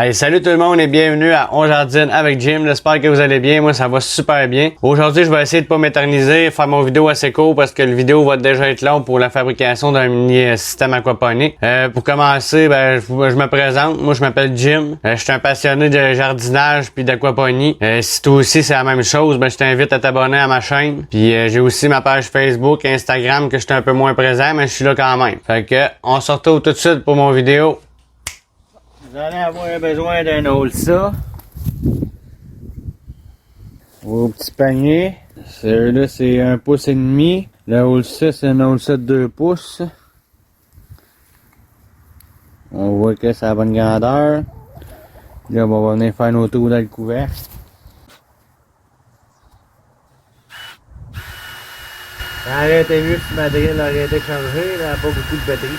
Hey, salut tout le monde et bienvenue à On Jardine avec Jim. J'espère que vous allez bien. Moi, ça va super bien. Aujourd'hui, je vais essayer de pas m'éterniser, faire mon vidéo assez court parce que le vidéo va déjà être long pour la fabrication d'un mini système aquaponique. Pour commencer, je me présente. Moi, je m'appelle Jim. Je suis un passionné de jardinage puis d'aquaponie. Si toi aussi, c'est la même chose, je t'invite à t'abonner à ma chaîne. Puis j'ai aussi ma page Facebook, Instagram que je suis un peu moins présent, mais je suis là quand même. Fait que, on se retrouve tout de suite pour mon vidéo. Vous allez avoir besoin d'un holsa. Vos petits paniers. Celui-là, c'est 1,5 pouce. Le holsa, c'est un holsa de 2 pouces. On voit que c'est à la bonne grandeur. Là, on va venir faire nos tours dans le couvercle. Ça aurait été mieux si ma drill aurait été changée. Elle n'a pas beaucoup de batterie.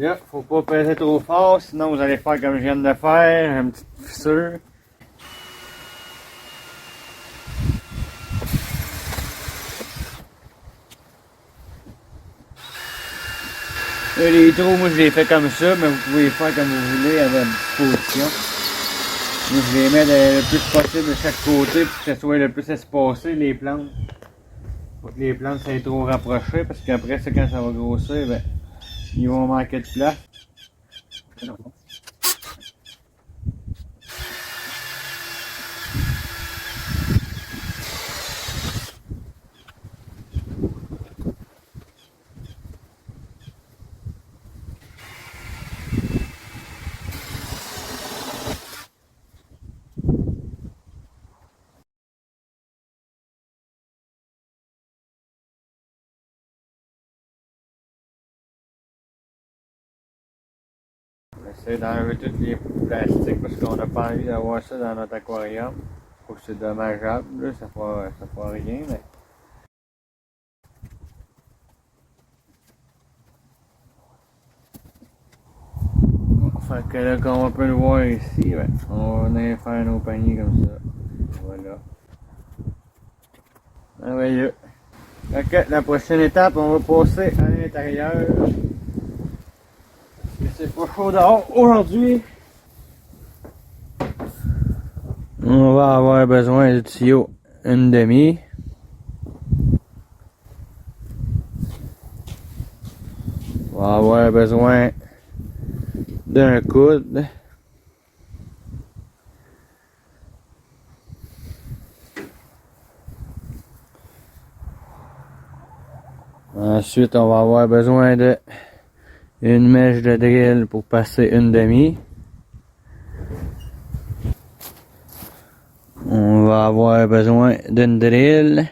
Là, faut pas peser trop fort, sinon vous allez faire comme je viens de faire, une petite fissure. Et les trous, moi je les fais comme ça, mais vous pouvez les faire comme vous voulez à votre disposition. Moi je les mets le plus possible de chaque côté pour que ça soit le plus espacé, les plantes. Faut que les plantes soient trop rapprochées, parce qu'après, c'est quand ça va grossir, ils vont manquer de place. J'essaie d'enlever tous les plastiques parce qu'on n'a pas envie d'avoir ça dans notre aquarium. Je trouve que c'est dommageable, là, ça fera rien, mais... Fait que là, comme on peut le voir ici, on va venir faire nos paniers comme ça. Voilà. Merveilleux. Ok, la prochaine étape, on va passer à l'intérieur. C'est pas chaud dehors aujourd'hui. On va avoir besoin de tuyau 1,5. On va avoir besoin d'un coude. Ensuite, on va avoir besoin de une mèche de drill pour passer 1,5. On va avoir besoin d'une drill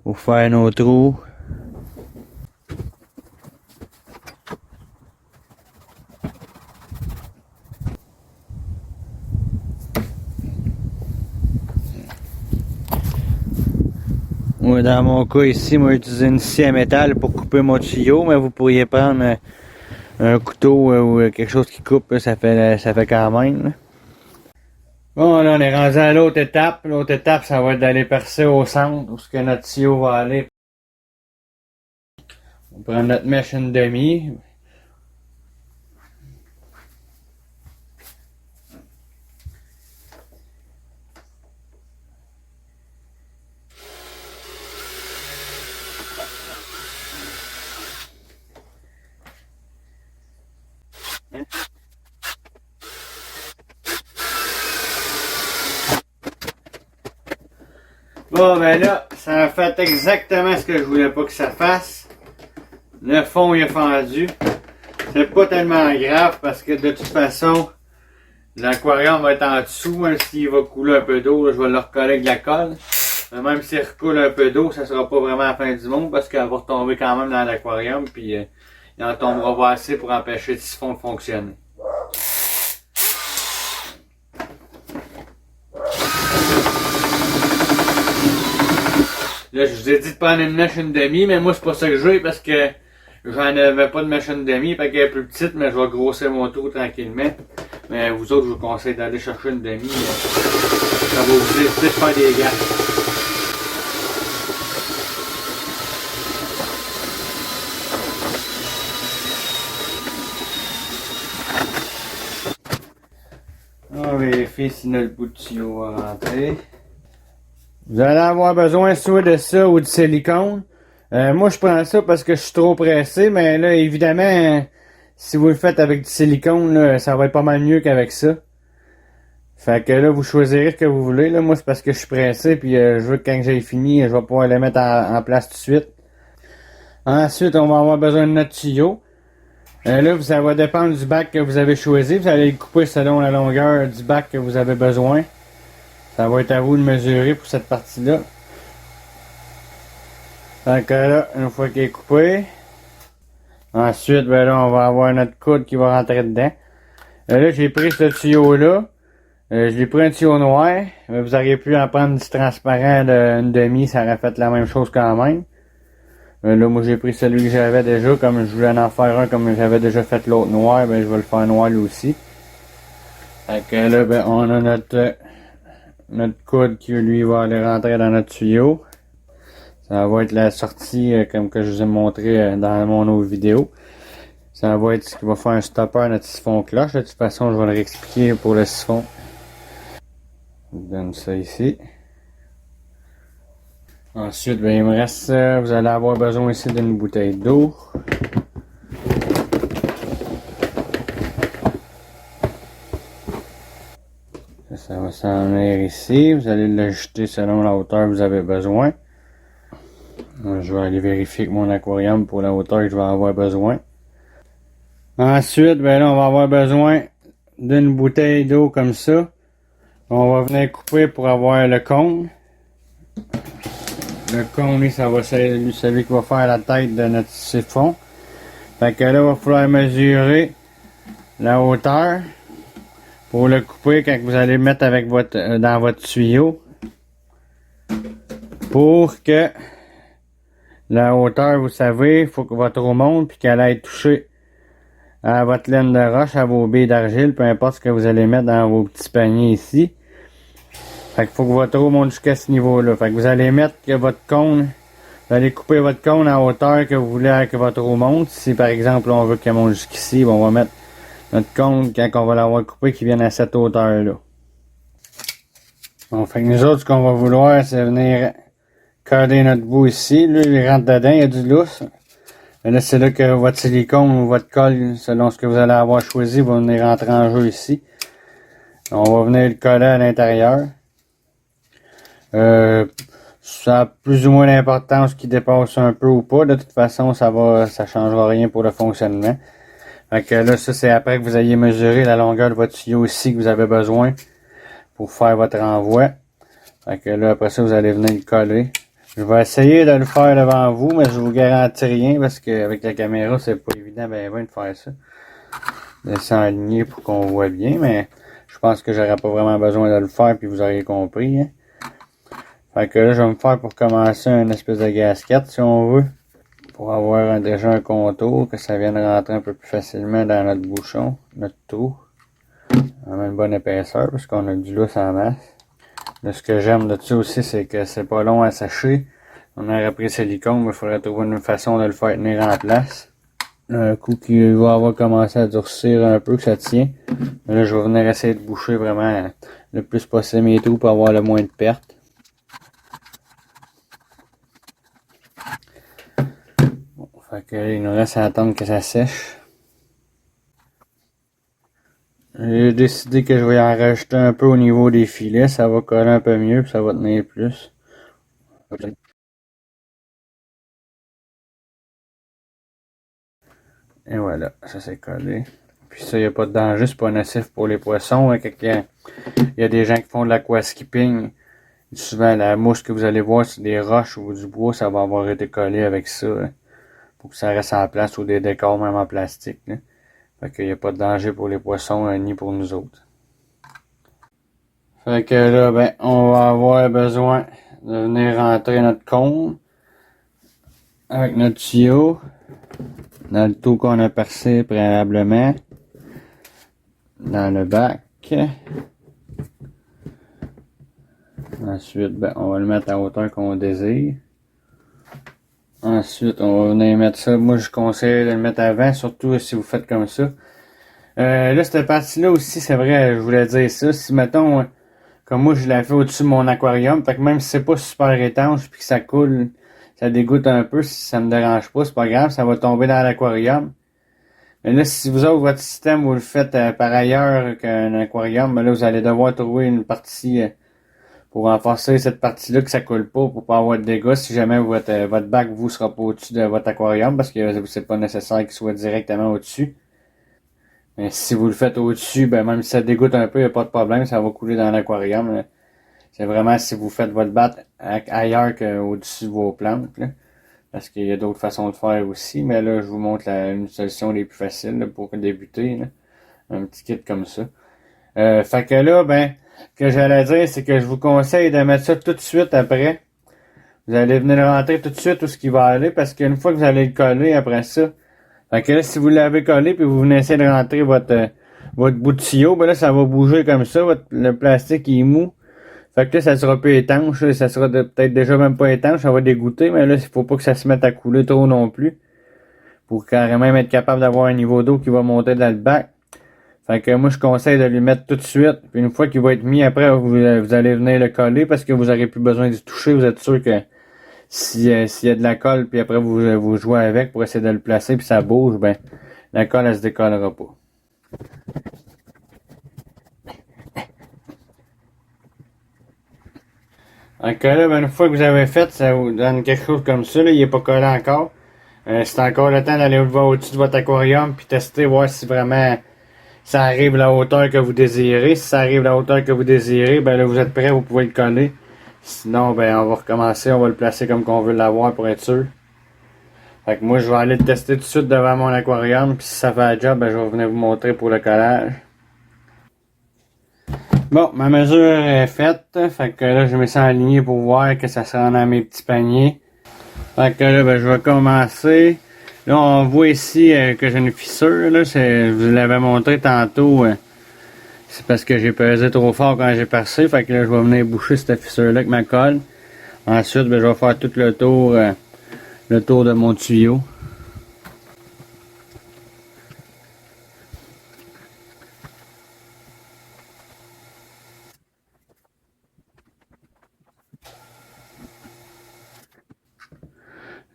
pour faire nos trous. Moi, dans mon cas ici, moi j'ai utilisé une scie à métal pour couper mon tuyau, mais vous pourriez prendre un couteau ou quelque chose qui coupe, ça fait quand même. Bon, là on est rendu à l'autre étape. L'autre étape, ça va être d'aller percer au centre où ce que notre tuyau va aller. On prend notre mèche 1,5. Bon, là, ça a fait exactement ce que je voulais pas que ça fasse. Le fond il est fendu. C'est pas tellement grave parce que de toute façon, l'aquarium va être en dessous. Même s'il va couler un peu d'eau, je vais le recoller avec de la colle. Mais même s'il recoule un peu d'eau, ça sera pas vraiment la fin du monde parce qu'elle va retomber quand même dans l'aquarium. Puis il en tombera pas assez pour empêcher le siphon de fonctionner. Là, je vous ai dit de prendre une mèche 1,5, mais moi, c'est pas ça que je veux parce que j'en avais pas de mèche 1,5, fait qu'elle est plus petite, mais je vais grossir mon trou tranquillement. Mais vous autres, je vous conseille d'aller chercher 1,5. Ça va vous éviter de faire des gaffes. vérifier si notre bout de tuyau va rentrer. Vous allez avoir besoin soit de ça ou de silicone. Moi, je prends ça parce que je suis trop pressé, mais là, évidemment, si vous le faites avec du silicone, là, ça va être pas mal mieux qu'avec ça. Fait que là, vous choisirez ce que vous voulez. Là. Moi, c'est parce que je suis pressé, puis je veux que quand j'ai fini, je vais pouvoir le mettre en place tout de suite. Ensuite, on va avoir besoin de notre tuyau. Là, ça va dépendre du bac que vous avez choisi. Vous allez le couper selon la longueur du bac que vous avez besoin. Ça va être à vous de mesurer pour cette partie-là. Fait que là, une fois qu'il est coupé, ensuite, ben là, on va avoir notre coude qui va rentrer dedans. Là, j'ai pris ce tuyau-là. Je l'ai pris un tuyau noir, mais vous auriez pu en prendre du transparent d'une demi, ça aurait fait la même chose quand même. Là, moi j'ai pris celui que j'avais déjà, comme je voulais en faire un, comme j'avais déjà fait l'autre noir, ben je vais le faire noir lui aussi. Fait que là, ben on a notre coude qui lui va aller rentrer dans notre tuyau. Ça va être la sortie comme que je vous ai montré dans mon autre vidéo. Ça va être ce qui va faire un stopper à notre siphon cloche. De toute façon, je vais le réexpliquer pour le siphon. Je vous donne ça ici. Ensuite, ben, il me reste, vous allez avoir besoin ici d'une bouteille d'eau. Ça va s'en venir ici. Vous allez l'ajuster selon la hauteur que vous avez besoin. Je vais aller vérifier avec mon aquarium pour la hauteur que je vais avoir besoin. Ensuite, ben là, on va avoir besoin d'une bouteille d'eau comme ça. On va venir couper pour avoir le cône. Le cône, lui, ça va être celui qui va faire la tête de notre siphon. Fait que là, il va falloir mesurer la hauteur pour le couper quand vous allez le mettre avec dans votre tuyau. Pour que la hauteur, vous savez, il faut que votre eau monte puis qu'elle aille toucher à votre laine de roche, à vos billes d'argile, peu importe ce que vous allez mettre dans vos petits paniers ici. Fait qu'il faut que votre eau monte jusqu'à ce niveau-là. Fait que vous allez mettre que votre cône, vous allez couper votre cône à hauteur que vous voulez que votre eau monte. Si par exemple on veut qu'elle monte jusqu'ici, on va mettre notre cône quand on va l'avoir coupé qui vienne à cette hauteur-là. Bon, fait que nous autres, ce qu'on va vouloir, c'est venir coller notre bout ici. Là, il rentre dedans, il y a du lousse. Et là, c'est là que votre silicone ou votre colle, selon ce que vous allez avoir choisi, va venir rentrer en jeu ici. On va venir le coller à l'intérieur. Ça a plus ou moins d'importance qui dépasse un peu ou pas. De toute façon, ça changera rien pour le fonctionnement. Fait que là, ça, c'est après que vous ayez mesuré la longueur de votre tuyau ici que vous avez besoin pour faire votre renvoi. Fait que là, après ça, vous allez venir le coller. Je vais essayer de le faire devant vous, mais je vous garantis rien parce qu'avec la caméra, c'est pas évident de faire ça. De s'aligner pour qu'on voit bien, mais je pense que j'aurais pas vraiment besoin de le faire puis vous auriez compris. Hein. Fait que là, je vais me faire pour commencer une espèce de gasquette si on veut. Pour avoir déjà un contour, que ça vienne rentrer un peu plus facilement dans notre bouchon, notre trou. On a une bonne épaisseur parce qu'on a du lousse en masse. Là, ce que j'aime de ça aussi, c'est que c'est pas long à sécher. On aurait pris silicone, mais il faudrait trouver une façon de le faire tenir en place. Un coup qui va avoir commencé à durcir un peu, que ça tient. Là, je vais venir essayer de boucher vraiment le plus possible mes trous pour avoir le moins de pertes. Bon, fait que là, il nous reste à attendre que ça sèche. J'ai décidé que je vais en rajouter un peu au niveau des filets, ça va coller un peu mieux, puis ça va tenir plus. Et voilà, ça c'est collé. Puis ça, il n'y a pas de danger, c'est pas nocif pour les poissons. Il y a des gens qui font de l'aquaskipping. Souvent, la mousse que vous allez voir sur des roches ou du bois, ça va avoir été collé avec ça. Hein, pour que ça reste en place ou des décors même en plastique. Là. Fait qu'il n'y a pas de danger pour les poissons ni pour nous autres. Fait que là, ben, on va avoir besoin de venir rentrer notre cône avec notre tuyau dans le trou qu'on a percé préalablement dans le bac. Ensuite, ben, on va le mettre à la hauteur qu'on désire. Ensuite, on va venir mettre ça. Moi, je conseille de le mettre avant, surtout si vous faites comme ça. Là, cette partie-là aussi, c'est vrai, je voulais dire ça. Si, mettons, comme moi, je l'ai fait au-dessus de mon aquarium, fait que même si c'est pas super étanche puis que ça coule, ça dégoûte un peu, si ça me dérange pas, c'est pas grave, ça va tomber dans l'aquarium. Mais là, si vous avez votre système, vous le faites par ailleurs qu'un aquarium, ben là, vous allez devoir trouver une partie pour renforcer cette partie-là que ça coule pas, pour pas avoir de dégâts si jamais votre bac vous sera pas au-dessus de votre aquarium, parce que c'est pas nécessaire qu'il soit directement au-dessus. Mais si vous le faites au-dessus, ben même si ça dégoûte un peu, il n'y a pas de problème, ça va couler dans l'aquarium. C'est vraiment si vous faites votre batte ailleurs qu'au-dessus de vos plantes. Là. Parce qu'il y a d'autres façons de faire aussi, mais là, je vous montre une solution les plus faciles là, pour débuter. Là. Un petit kit comme ça. Fait que là, ben, ce que j'allais dire, c'est que je vous conseille de mettre ça tout de suite après. Vous allez venir le rentrer tout de suite où ce qui va aller, parce qu'une fois que vous allez le coller après ça, fait que là, si vous l'avez collé puis vous venez essayer de rentrer votre bout de tuyau, ben là, ça va bouger comme ça, le plastique il est mou. Fait que là, ça sera plus étanche, là, ça sera peut-être déjà même pas étanche, ça va dégoûter, mais là, il faut pas que ça se mette à couler trop non plus. Pour carrément être capable d'avoir un niveau d'eau qui va monter dans le bac. Fait que moi, je conseille de lui mettre tout de suite. Puis une fois qu'il va être mis, après, vous allez venir le coller parce que vous n'aurez plus besoin d'y toucher. Vous êtes sûr que s'il y a de la colle, puis après vous jouez avec pour essayer de le placer, puis ça bouge, ben la colle, elle se décollera pas. Donc là, ben, une fois que vous avez fait, ça vous donne quelque chose comme ça. Là, il n'est pas collé encore. C'est encore le temps d'aller le voir au-dessus de votre aquarium puis tester, voir si vraiment ça arrive à la hauteur que vous désirez. Si ça arrive à la hauteur que vous désirez, ben là vous êtes prêt, vous pouvez le coller. Sinon, ben on va recommencer, on va le placer comme qu'on veut l'avoir pour être sûr. Fait que moi je vais aller le tester tout de suite devant mon aquarium, puis si ça fait la job, ben je vais venir vous montrer pour le collage. Bon, ma mesure est faite, fait que là je me sens aligné pour voir que ça se rend dans mes petits paniers. Fait que là, ben je vais commencer. Là, on voit ici que j'ai une fissure, là, je vous l'avais montré tantôt. C'est parce que j'ai pesé trop fort quand j'ai percé, fait que là, je vais venir boucher cette fissure-là avec ma colle. Ensuite, ben, je vais faire tout le tour de mon tuyau.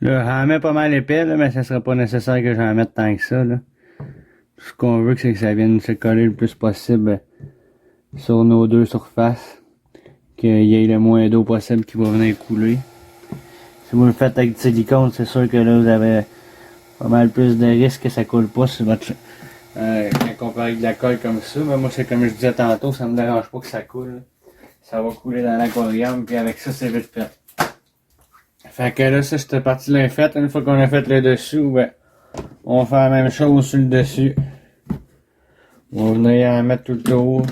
Là, j'en mets pas mal épais, là, mais ça serait pas nécessaire que j'en mette tant que ça, là. Tout ce qu'on veut, c'est que ça vienne se coller le plus possible sur nos deux surfaces. Qu'il y ait le moins d'eau possible qui va venir couler. Si vous le faites avec du silicone, c'est sûr que là, vous avez pas mal plus de risques que ça coule pas sur votre comparé avec de la colle comme ça. Mais moi, c'est comme je disais tantôt, ça me dérange pas que ça coule. Ça va couler dans l'aquarium, puis avec ça, c'est vite fait. Fait que là, ça, cette partie-là est faite. Une fois qu'on a fait le dessous, ben, on va faire la même chose sur le dessus. On va venir en mettre tout le tour.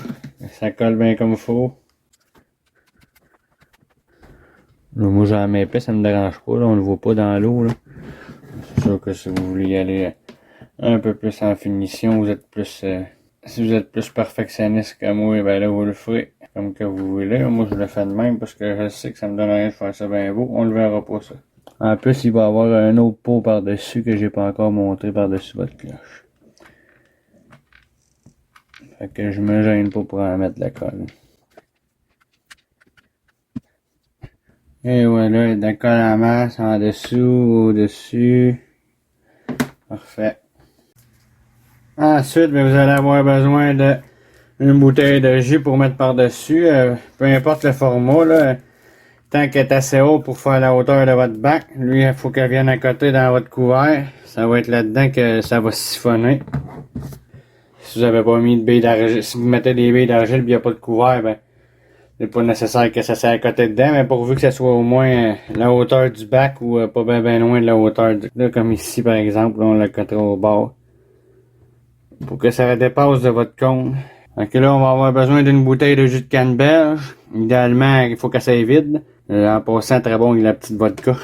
Ça colle bien comme il faut. Là, moi, j'en mets épais, ça me dérange pas. Là, on le voit pas dans l'eau. C'est sûr que si vous voulez y aller un peu plus en finition, vous êtes plus... si vous êtes plus perfectionniste que moi, ben là, vous le ferez comme que vous voulez. Moi, je le fais de même parce que je sais que ça me donne rien de faire ça bien beau. On le verra pas, ça. En plus, il va y avoir un autre pot par-dessus que j'ai pas encore montré par-dessus votre cloche. Fait que je me gêne pas pour en mettre de la colle. Et voilà, de la colle en masse, en dessous, au-dessus. Parfait. Ensuite, ben, vous allez avoir besoin d'une bouteille de jus pour mettre par-dessus. Peu importe le format, là, tant qu'elle est assez haut pour faire la hauteur de votre bac. Lui, il faut qu'elle vienne à côté dans votre couvert. Ça va être là-dedans que ça va siphonner. Si vous n'avez pas mis de billes d'argile, si vous mettez des billes d'argile et il n'y a pas de couvert, ben, c'est pas nécessaire que ça soit à côté dedans, mais pourvu que ça soit au moins la hauteur du bac ou pas bien loin de la hauteur là, comme ici par exemple, là, on le cottera au bord. Pour que ça dépasse de votre cône. Donc là, on va avoir besoin d'une bouteille de jus de canneberge. Idéalement, il faut qu'elle soit vide. En passant, très bon avec la petite vodka.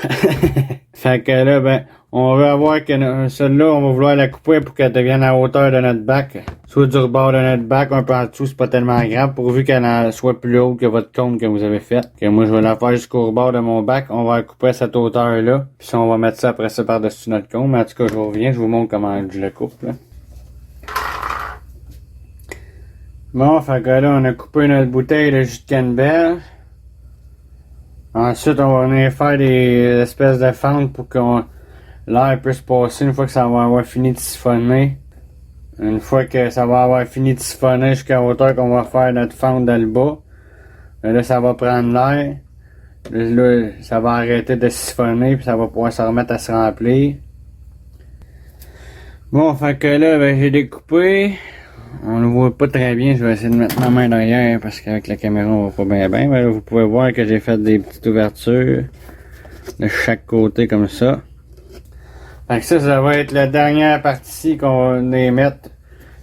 Fait que là, ben, on veut avoir que celle-là, on va vouloir la couper pour qu'elle devienne à hauteur de notre bac. Soit du rebord de notre bac, un peu en dessous, c'est pas tellement grave, pourvu qu'elle soit plus haute que votre cône que vous avez fait. Que moi, je vais la faire jusqu'au rebord de mon bac. On va la couper à cette hauteur-là. Puis on va mettre ça après ça par-dessus notre cône. Mais en tout cas, je reviens, je vous montre comment je le coupe, là. Bon, fait que là, on a coupé notre bouteille de jus de canneberge. Ensuite, on va venir faire des espèces de fentes pour que l'air puisse passer une fois que ça va avoir fini de siphonner. Une fois que ça va avoir fini de siphonner jusqu'à hauteur qu'on va faire notre fente dans le bas. Là, ça va prendre l'air. Là, ça va arrêter de siphonner puis ça va pouvoir se remettre à se remplir. Bon, fait que là, ben, j'ai découpé. On le voit pas très bien, je vais essayer de mettre ma main derrière parce qu'avec la caméra on voit pas bien bien. Mais là, vous pouvez voir que j'ai fait des petites ouvertures de chaque côté comme ça. Fait que ça va être la dernière partie qu'on va émettre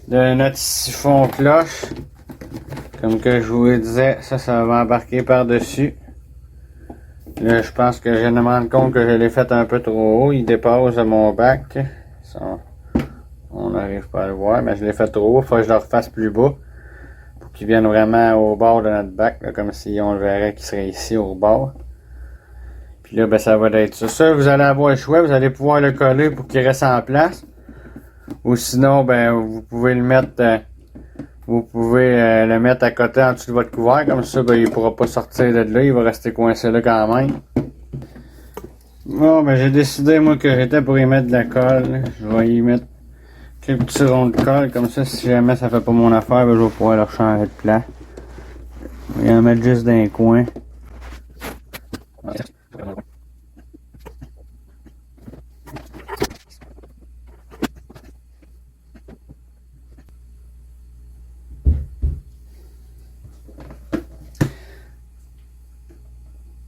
de notre siphon cloche. Comme que je vous le disais, ça va embarquer par-dessus. Là, je pense que je viens de me rendre compte que je l'ai fait un peu trop haut. Il dépasse de mon bac. Ça, on n'arrive pas à le voir, mais je l'ai fait trop haut. Il faut que je le refasse plus bas. Pour qu'il vienne vraiment au bord de notre bac. Là, comme si on le verrait qu'il serait ici au bord. Puis là, ben, ça va être ça. Ça, vous allez avoir le choix. Vous allez pouvoir le coller pour qu'il reste en place. Ou sinon, ben, vous pouvez le mettre... le mettre à côté en dessous de votre couvert, comme ça, ben, il pourra pas sortir de là, il va rester coincé là quand même. Bon, ben, j'ai décidé, moi, que j'étais pour y mettre de la colle. Je vais y mettre quelques petits ronds de colle, comme ça, si jamais ça fait pas mon affaire, ben, je vais pouvoir leur changer de place. Je vais en mettre juste dans les coins.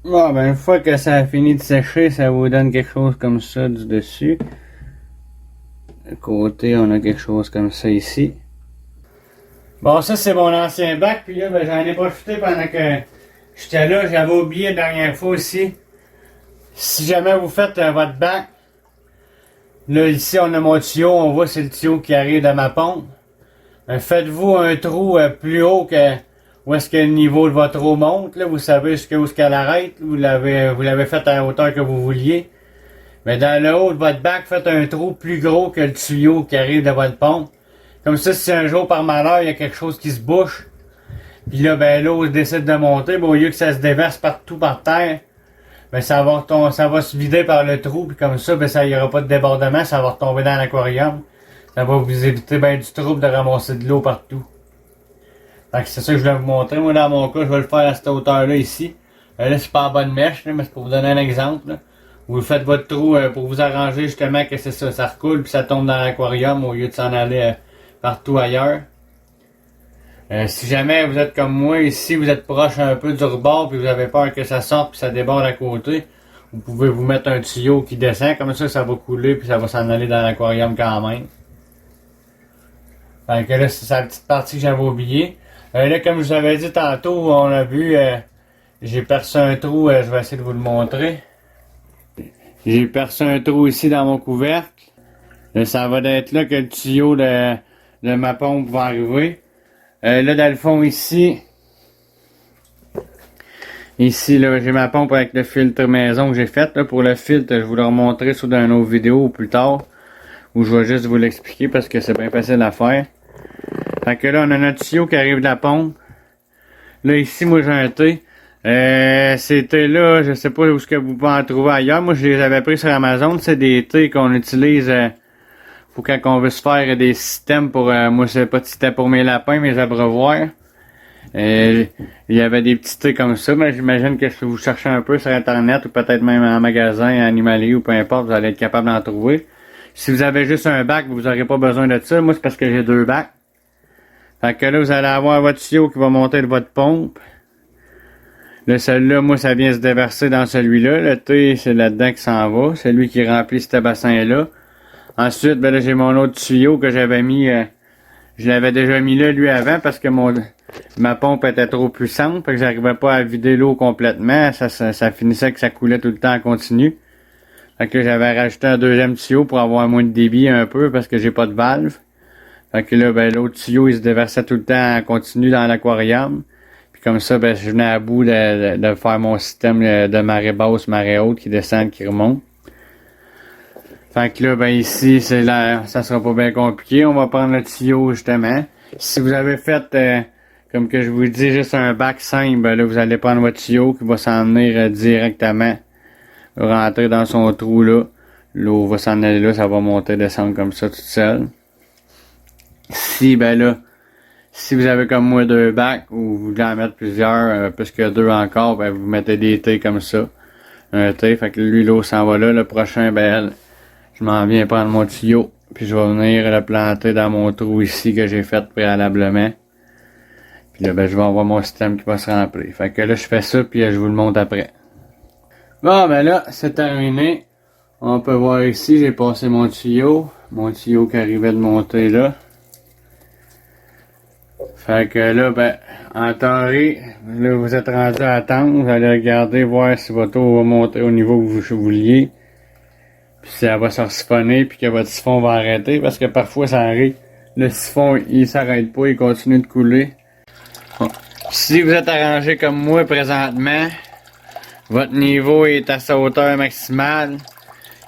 Bon, ben, une fois que ça a fini de sécher, ça vous donne quelque chose comme ça du dessus. De côté, on a quelque chose comme ça ici. Bon, ça, c'est mon ancien bac, puis là, ben, j'en ai profité pendant que j'étais là. J'avais oublié la dernière fois aussi. Si jamais vous faites votre bac, là, ici, on a mon tuyau. On voit, c'est le tuyau qui arrive de ma pompe. Ben, faites-vous un trou plus haut que... Où est-ce que le niveau de votre eau monte, là, vous savez jusqu'où est-ce qu'elle arrête, vous l'avez fait à la hauteur que vous vouliez. Mais dans le haut de votre bac, faites un trou plus gros que le tuyau qui arrive de votre pompe. Comme ça, si un jour par malheur, il y a quelque chose qui se bouche, puis là, ben l'eau décide de monter, ben, au lieu que ça se déverse partout par terre, ben ça va se vider par le trou, puis comme ça, ben ça, il n'y aura pas de débordement, ça va retomber dans l'aquarium. Ça va vous éviter ben du trouble de ramasser de l'eau partout. Fait que c'est ça que je voulais vous montrer. Moi, dans mon cas, je vais le faire à cette hauteur-là, ici. Là, c'est pas en bonne mèche, là, mais c'est pour vous donner un exemple. Là. Vous faites votre trou pour vous arranger justement que c'est ça, ça recoule puis ça tombe dans l'aquarium au lieu de s'en aller partout ailleurs. Si jamais vous êtes comme moi, ici, vous êtes proche un peu du rebord puis vous avez peur que ça sorte puis ça déborde à côté, vous pouvez vous mettre un tuyau qui descend, comme ça va couler puis ça va s'en aller dans l'aquarium quand même. Fait que là, c'est la petite partie que j'avais oubliée. Là, comme je vous avais dit tantôt, on a vu, j'ai percé un trou, je vais essayer de vous le montrer. J'ai percé un trou ici dans mon couvercle. Là, ça va être là que le tuyau de ma pompe va arriver. Là, dans le fond, ici, là, j'ai ma pompe avec le filtre maison que j'ai fait. Là, pour le filtre, je vous le remontrerai sur une autre vidéo plus tard, où je vais juste vous l'expliquer parce que c'est bien facile à faire. Fait que là, on a notre tuyau qui arrive de la pompe. Là, ici, moi, j'ai un thé. Ces thés-là, je sais pas où ce que vous pouvez en trouver ailleurs. Moi, je les avais pris sur Amazon. C'est des thés qu'on utilise pour quand on veut se faire des systèmes pour... moi, c'est pas c'était pour mes lapins, mes abreuvoirs. Il y avait des petits thés comme ça, mais j'imagine que si vous cherchez un peu sur Internet ou peut-être même en magasin animalier ou peu importe, vous allez être capable d'en trouver. Si vous avez juste un bac, vous n'aurez pas besoin de ça. Moi, c'est parce que j'ai 2 bacs. Fait que là, vous allez avoir votre tuyau qui va monter de votre pompe. Là, celui-là, moi, ça vient se déverser dans celui-là. Le thé, c'est là-dedans qui s'en va. C'est lui qui remplit ce bassin-là. Ensuite, ben là, j'ai mon autre tuyau que j'avais mis... je l'avais déjà mis là, lui, avant, parce que ma pompe était trop puissante. Fait que j'arrivais pas à vider l'eau complètement. Ça finissait que ça coulait tout le temps en continu. Fait que là, j'avais rajouté un deuxième tuyau pour avoir moins de débit un peu, parce que j'ai pas de valve. Fait que là, ben, l'autre tuyau, il se déversait tout le temps en continu dans l'aquarium. Puis comme ça, ben, je venais à bout de faire mon système de marée basse, marée haute, qui descend, qui remonte. Fait que là, ben, ici, ça sera pas bien compliqué. On va prendre le tuyau, justement, Si vous avez fait, comme que je vous dis, juste un bac simple, ben là, vous allez prendre votre tuyau qui va s'en venir directement, rentrer dans son trou là. L'eau va s'en aller là, ça va monter, descendre comme ça toute seule. Si, ben là, si vous avez comme moi 2 bacs, ou vous voulez en mettre plusieurs, plus que 2 encore, ben vous mettez des T comme ça. Un T, fait que lui, l'eau s'en va là. Le prochain, ben je m'en viens prendre mon tuyau, puis je vais venir le planter dans mon trou ici que j'ai fait préalablement. Puis là, ben je vais avoir mon système qui va se remplir. Fait que là, je fais ça, puis je vous le montre après. Bon, ben là, c'est terminé. On peut voir ici, j'ai passé mon tuyau qui arrivait de monter là. Fait que là, ben, en théorie, là, vous êtes rendu à attendre, vous allez regarder, voir si votre eau va monter au niveau que vous vouliez. Puis si elle va se siphonner, puis que votre siphon va arrêter, parce que parfois ça arrive, le siphon, il s'arrête pas, il continue de couler. Bon. Si vous êtes arrangé comme moi présentement, votre niveau est à sa hauteur maximale.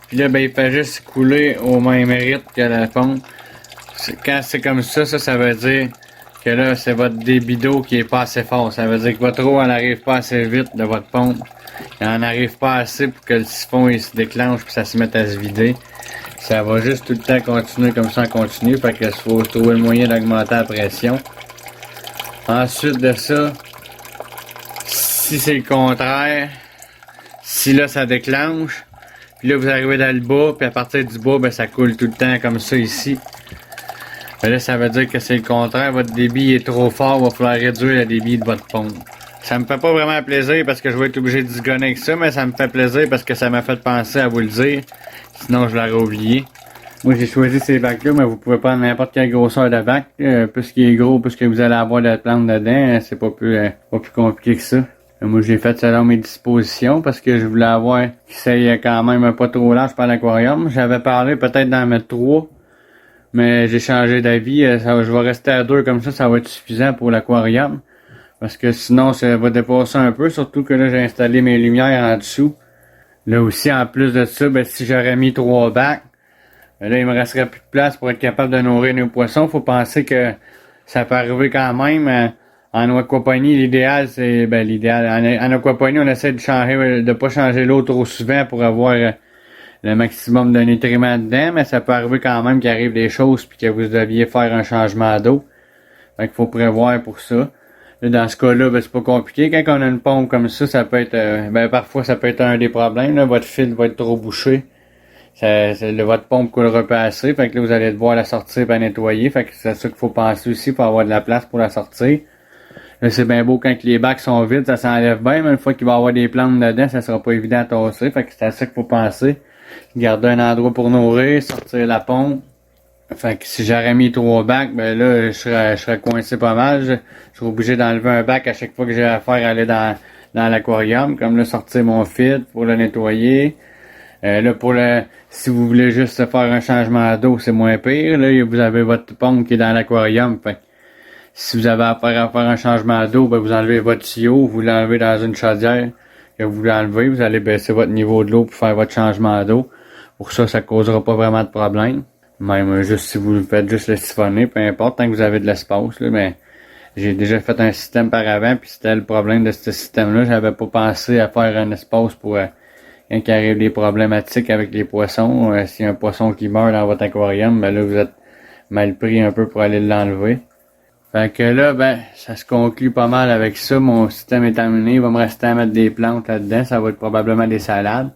Puis là, ben, il fait juste couler au même rythme que la pompe. Quand c'est comme ça, ça veut dire que là, c'est votre débit d'eau qui est pas assez fort. Ça veut dire que votre eau, elle n'arrive pas assez vite de votre pompe. Elle n'arrive pas assez pour que le siphon, il se déclenche puis ça se mette à se vider. Ça va juste tout le temps continuer comme ça en continu. Fait qu'il faut trouver le moyen d'augmenter la pression. Ensuite de ça, si c'est le contraire, si là, ça déclenche, puis là, vous arrivez dans le bas, puis à partir du bas, ben, ça coule tout le temps comme ça ici. Ben là, ça veut dire que c'est le contraire. Votre débit est trop fort, il va falloir réduire le débit de votre pompe. Ça me fait pas vraiment plaisir parce que je vais être obligé de zigonner avec ça, mais ça me fait plaisir parce que ça m'a fait penser à vous le dire. Sinon, je l'aurais oublié. Moi, j'ai choisi ces bacs-là, mais vous pouvez prendre n'importe quelle grosseur de bac. Plus qu'il est gros, plus que vous allez avoir de plantes dedans, c'est pas plus compliqué que ça. Moi, j'ai fait selon mes dispositions parce que je voulais avoir qui soit quand même pas trop large par l'aquarium. J'avais parlé peut-être d'en mettre 3, mais j'ai changé d'avis. Je vais rester à 2 comme ça va être suffisant pour l'aquarium. Parce que sinon, ça va dépasser un peu, surtout que là, j'ai installé mes lumières en dessous. Là aussi, en plus de ça, ben, si j'aurais mis 3 bacs, ben là, il me resterait plus de place pour être capable de nourrir nos poissons. Faut penser que ça peut arriver quand même. En aquaponie, l'idéal, c'est, en aquaponie, on essaie de pas changer l'eau trop souvent pour avoir le maximum de nutriments dedans, mais ça peut arriver quand même qu'il arrive des choses puis que vous deviez faire un changement d'eau. Fait qu'il faut prévoir pour ça. Là, dans ce cas-là, ben, c'est pas compliqué. Quand on a une pompe comme ça peut être, parfois ça peut être un des problèmes, là. Votre fil va être trop bouché. Votre pompe coulera pas assez. Fait que là, vous allez devoir la sortir et nettoyer. Fait que c'est ça qu'il faut penser aussi pour avoir de la place pour la sortir. Là, c'est bien beau quand les bacs sont vides, ça s'enlève bien, mais une fois qu'il va y avoir des plantes dedans, ça sera pas évident à tasser. Fait que c'est à ça qu'il faut penser. Garder un endroit pour nourrir, sortir la pompe. Fait que si j'aurais mis 3 bacs, ben là, je serais coincé pas mal. Je serais obligé d'enlever un bac à chaque fois que j'ai affaire à aller dans l'aquarium. Comme là, sortir mon filtre pour le nettoyer. Là, si vous voulez juste faire un changement d'eau, c'est moins pire. Là, vous avez votre pompe qui est dans l'aquarium. Fait que si vous avez affaire à faire un changement d'eau, ben vous enlevez votre tuyau, vous l'enlevez dans une chaudière que vous l'enlevez, vous allez baisser votre niveau de l'eau pour faire votre changement d'eau. Pour ça causera pas vraiment de problème. Même juste si vous faites juste le siphonner, peu importe, tant que vous avez de l'espace, là, mais j'ai déjà fait un système par avant, puis c'était le problème de ce système-là. J'avais pas pensé à faire un espace pour quand il arrive des problématiques avec les poissons. S'il y a un poisson qui meurt dans votre aquarium, ben là, vous êtes mal pris un peu pour aller l'enlever. Fait que là, ben, ça se conclut pas mal avec ça. Mon système est terminé. Il va me rester à mettre des plantes là-dedans. Ça va être probablement des salades.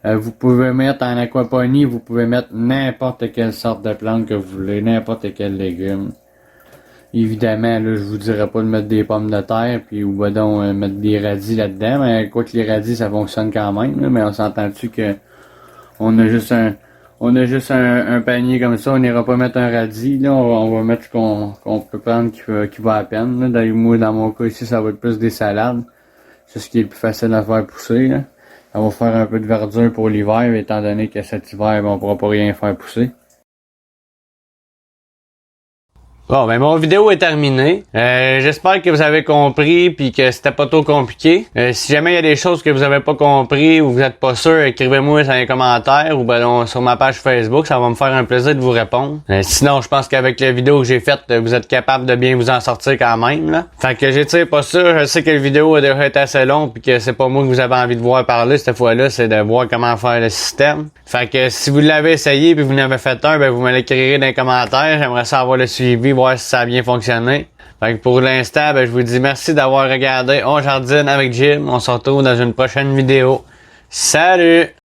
Vous pouvez mettre en aquaponie, vous pouvez mettre n'importe quelle sorte de plante que vous voulez, n'importe quel légume. Évidemment, là, je vous dirais pas de mettre des pommes de terre, puis ou donc mettre des radis là-dedans, mais quoi que les radis, ça fonctionne quand même, là, mais on s'entend-tu que on a juste un panier comme ça, on n'ira pas mettre un radis, là, on va mettre ce qu'on peut prendre qui va à peine, là. Moi, dans mon cas ici, ça va être plus des salades. C'est ce qui est le plus facile à faire pousser, là. Ça va faire un peu de verdure pour l'hiver, étant donné que cet hiver, on pourra pas rien faire pousser. Bon, ben mon vidéo est terminée. J'espère que vous avez compris puis que c'était pas trop compliqué. Si jamais il y a des choses que vous avez pas compris ou vous êtes pas sûr, écrivez-moi dans les commentaires ou ben sur ma page Facebook, ça va me faire un plaisir de vous répondre. Sinon, je pense qu'avec la vidéo que j'ai faite, vous êtes capable de bien vous en sortir quand même, là. Fait que j'étire pas ça. Je sais que la vidéo a déjà été assez longue puis que c'est pas moi que vous avez envie de voir parler cette fois-là, c'est de voir comment faire le système. Fait que si vous l'avez essayé puis vous n'avez fait un, ben vous me l'écrirez dans les commentaires. J'aimerais savoir le suivi, voir si ça a bien fonctionné. Fait que pour l'instant, ben je vous dis merci d'avoir regardé On Jardine avec Jim. On se retrouve dans une prochaine vidéo. Salut!